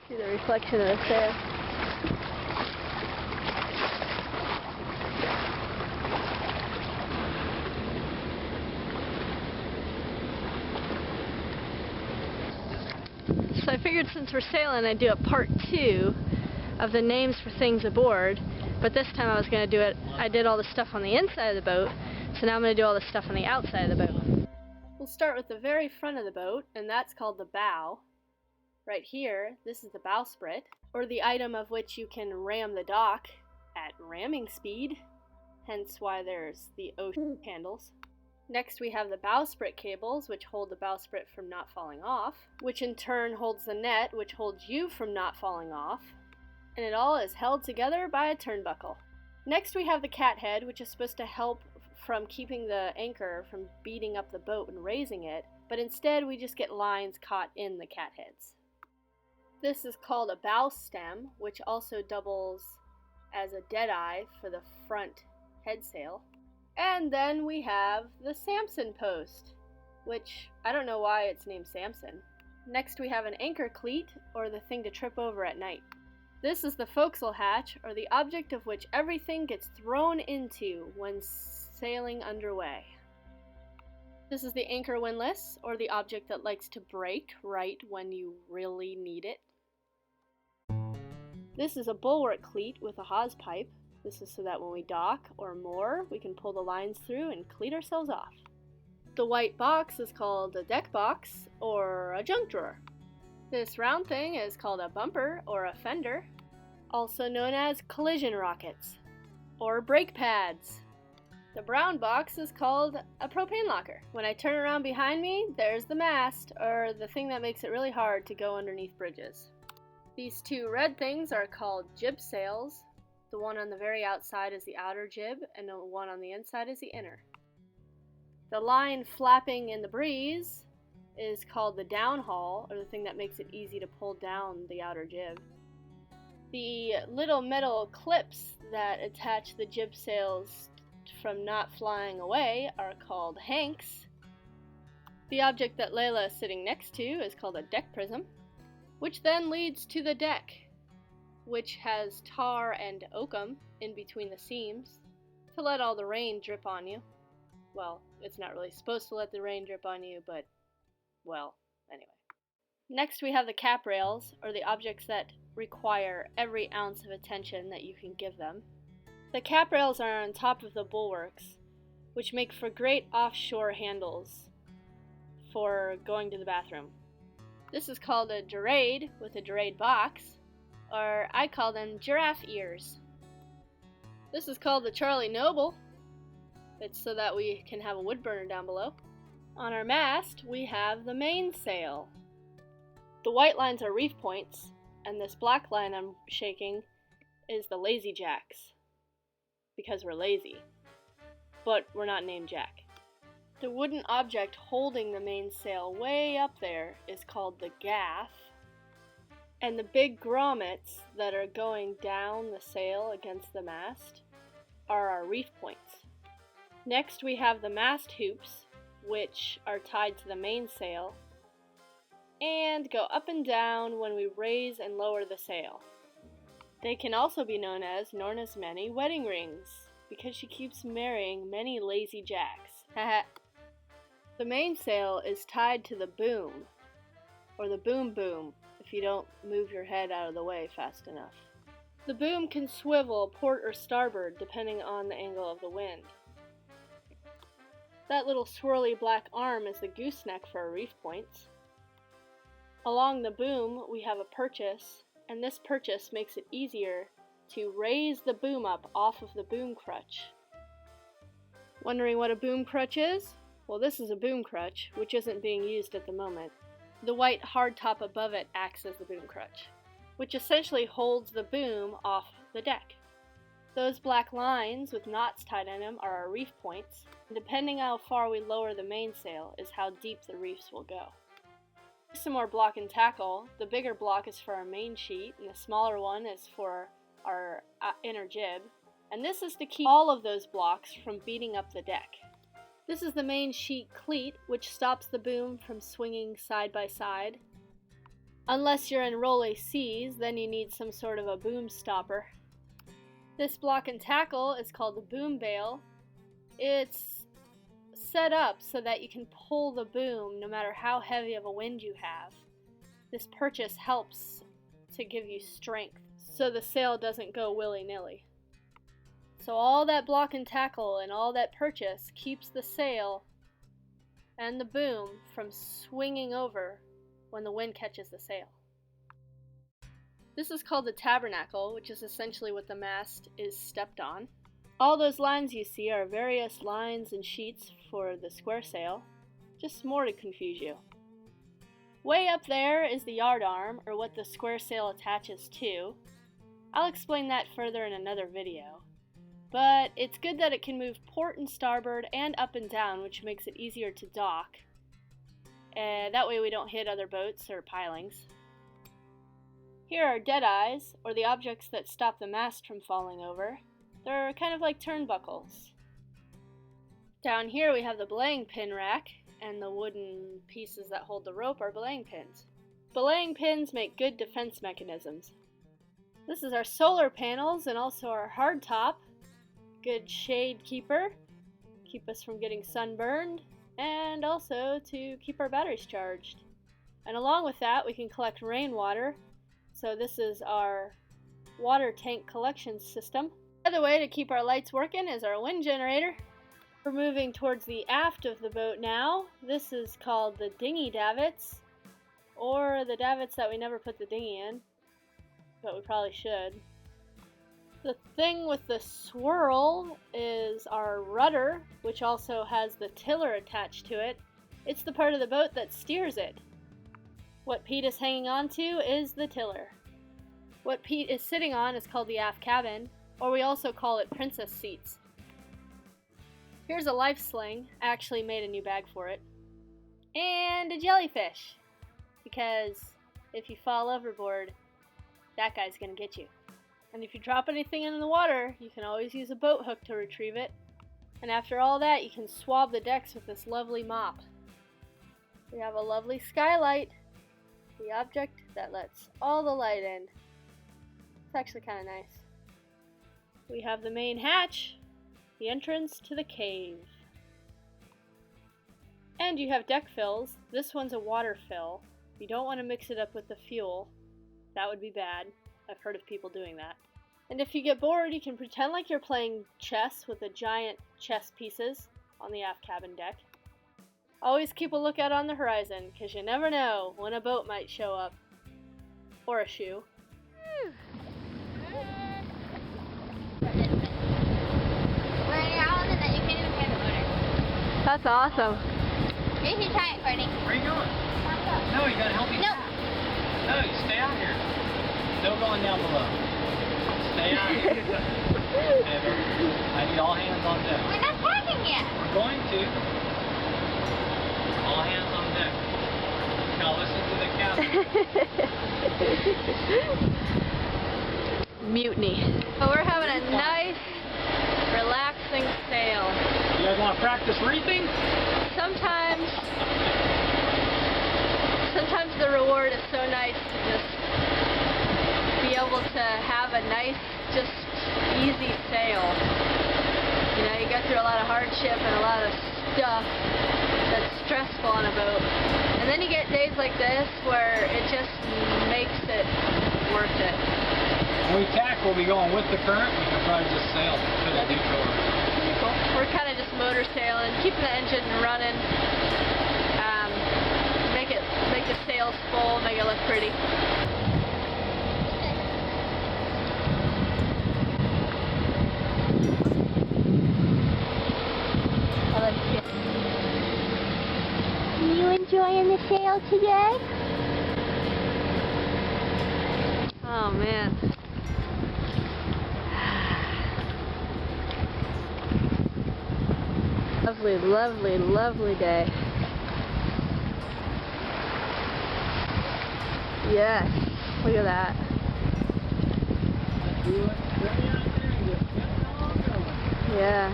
See the reflection of the sail. So I figured since we're sailing, I'd do a part 2 of the names for things aboard, but this time I was going to do it, I did all the stuff on the inside of the boat, so now I'm going to do all the stuff on the outside of the boat. We'll start with the very front of the boat, and that's called the bow. Right here, this is the bowsprit, or the item of which you can ram the dock at ramming speed, hence why there's the ocean handles. Next we have the bowsprit cables, which hold the bowsprit from not falling off, which in turn holds the net, which holds you from not falling off, and it all is held together by a turnbuckle. Next we have the cathead, which is supposed to help from keeping the anchor from beating up the boat and raising it, but instead we just get lines caught in the catheads. This is called a bow stem, which also doubles as a deadeye for the front headsail. And then we have the Samson post, which I don't know why it's named Samson. Next we have an anchor cleat, or the thing to trip over at night. This is the forecastle hatch, or the object of which everything gets thrown into when sailing underway. This is the anchor windlass, or the object that likes to break right when you really need it. This is a bulwark cleat with a hawse pipe. This is so that when we dock or moor, we can pull the lines through and cleat ourselves off. The white box is called a deck box or a junk drawer. This round thing is called a bumper or a fender, also known as collision rockets or brake pads. The brown box is called a propane locker. When I turn around behind me, there's the mast, or the thing that makes it really hard to go underneath bridges. These two red things are called jib sails. The one on the very outside is the outer jib, and the one on the inside is the inner. The line flapping in the breeze is called the downhaul, or the thing that makes it easy to pull down the outer jib. The little metal clips that attach the jib sails from not flying away are called hanks. The object that Layla is sitting next to is called a deck prism, which then leads to the deck, which has tar and oakum in between the seams to let all the rain drip on you. Well, it's not really supposed to let the rain drip on you, but, well, anyway. Next we have the cap rails, or the objects that require every ounce of attention that you can give them. The cap rails are on top of the bulwarks, which make for great offshore handles for going to the bathroom. This is called a dorade with a dorade box, or I call them giraffe ears. This is called the Charlie Noble. It's so that we can have a wood burner down below. On our mast, we have the mainsail. The white lines are reef points, and this black line I'm shaking is the lazy jacks, because we're lazy, but we're not named Jack. The wooden object holding the mainsail way up there is called the gaff, and the big grommets that are going down the sail against the mast are our reef points. Next we have the mast hoops, which are tied to the mainsail and go up and down when we raise and lower the sail. They can also be known as Norna's many wedding rings, because she keeps marrying many lazy jacks. The mainsail is tied to the boom, or the boom boom, if you don't move your head out of the way fast enough. The boom can swivel port or starboard depending on the angle of the wind. That little swirly black arm is the gooseneck for our reef points. Along the boom we have a purchase, and this purchase makes it easier to raise the boom up off of the boom crutch. Wondering what a boom crutch is? Well, this is a boom crutch, which isn't being used at the moment. The white hardtop above it acts as the boom crutch, which essentially holds the boom off the deck. Those black lines with knots tied in them are our reef points, and depending how far we lower the mainsail is how deep the reefs will go. Some more block and tackle. The bigger block is for our main sheet, and the smaller one is for our inner jib, and this is to keep all of those blocks from beating up the deck. This is the main sheet cleat, which stops the boom from swinging side by side. Unless you're in rolly seas, then you need some sort of a boom stopper. This block and tackle is called the boom bale. It's set up so that you can pull the boom no matter how heavy of a wind you have. This purchase helps to give you strength so the sail doesn't go willy-nilly. So all that block and tackle and all that purchase keeps the sail and the boom from swinging over when the wind catches the sail. This is called the tabernacle, which is essentially what the mast is stepped on. All those lines you see are various lines and sheets for the square sail, just more to confuse you. Way up there is the yard arm, or what the square sail attaches to. I'll explain that further in another video. But it's good that it can move port and starboard and up and down, which makes it easier to dock. That way we don't hit other boats or pilings. Here are deadeyes, or the objects that stop the mast from falling over. They're kind of like turnbuckles. Down here we have the belaying pin rack, and the wooden pieces that hold the rope are belaying pins. Belaying pins make good defense mechanisms. This is our solar panels and also our hardtop. Good shade keeper, keep us from getting sunburned, and also to keep our batteries charged. And along with that, we can collect rainwater. So this is our water tank collection system. Another way to keep our lights working is our wind generator. We're moving towards the aft of the boat now. This is called the dinghy davits, or the davits that we never put the dinghy in, but we probably should. The thing with the swirl is our rudder, which also has the tiller attached to it. It's the part of the boat that steers it. What Pete is hanging on to is the tiller. What Pete is sitting on is called the aft cabin, or we also call it princess seats. Here's a life sling. I actually made a new bag for it. And a jellyfish, because if you fall overboard, that guy's gonna get you. And if you drop anything in the water, you can always use a boat hook to retrieve it. And after all that, you can swab the decks with this lovely mop. We have a lovely skylight, the object that lets all the light in. It's actually kind of nice. We have the main hatch, the entrance to the cave. And you have deck fills. This one's a water fill. You don't want to mix it up with the fuel. That would be bad. I've heard of people doing that. And if you get bored, you can pretend like you're playing chess with the giant chess pieces on the aft cabin deck. Always keep a lookout on the horizon, because you never know when a boat might show up. Or a shoe. That's awesome. You should try it, Courtney. Where are you going? No, you gotta help me. No. No, you stay out here. No going down below. Stay out here. I need all hands on deck. We're not packing yet. We're going to. All hands on deck. Now listen to the captain. Mutiny. But we're having a nice, relaxing sail. You guys want to practice reefing? Sometimes the reward is so nice to just be able to have a nice, just easy sail. You know, you go through a lot of hardship and a lot of stuff that's stressful on a boat. And then you get days like this where it just makes it worth it. When we tack, we'll be going with the current. We can probably just sail to the neutral. Cool. We're kind of just motor sailing, keeping the engine running, make the sails full, make it look pretty. You enjoying the sail today? Oh man. Lovely, lovely, lovely day. Yes, look at that. Yeah.